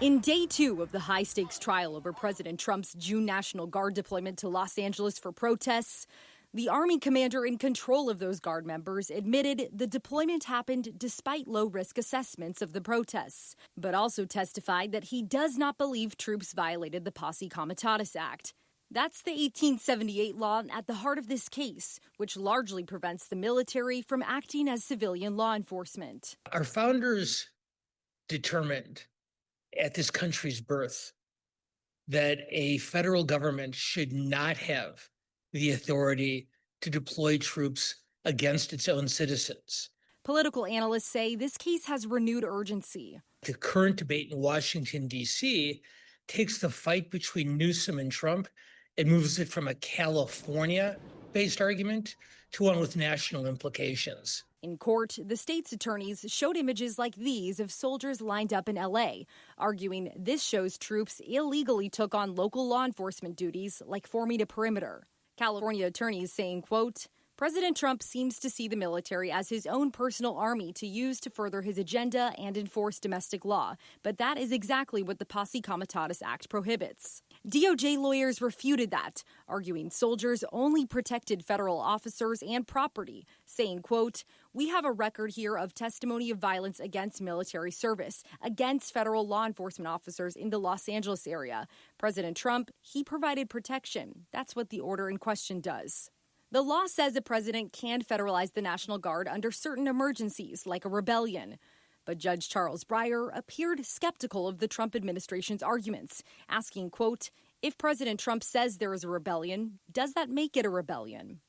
In day two of the high-stakes trial over President Trump's June National Guard deployment to Los Angeles for protests, the Army commander in control of those Guard members admitted the deployment happened despite low-risk assessments of the protests, but also testified that he does not believe troops violated the Posse Comitatus Act. That's the 1878 law at the heart of this case, which largely prevents the military from acting as civilian law enforcement. Our founders determined at this country's birth that a federal government should not have the authority to deploy troops against its own citizens. Political analysts say this case has renewed urgency. The current debate in Washington, D.C. takes the fight between Newsom and Trump and moves it from a California-based argument to one with national implications. In court, the state's attorneys showed images like these of soldiers lined up in L.A., arguing this shows troops illegally took on local law enforcement duties like forming a perimeter. California attorneys saying, quote, President Trump seems to see the military as his own personal army to use to further his agenda and enforce domestic law, but that is exactly what the Posse Comitatus Act prohibits. DOJ lawyers refuted that, arguing soldiers only protected federal officers and property, saying, quote, we have a record here of testimony of violence against military service, against federal law enforcement officers in the Los Angeles area. President Trump, he provided protection. That's what the order in question does. The law says a president can federalize the National Guard under certain emergencies, like a rebellion. But Judge Charles Breyer appeared skeptical of the Trump administration's arguments, asking, quote, if President Trump says there is a rebellion, does that make it a rebellion?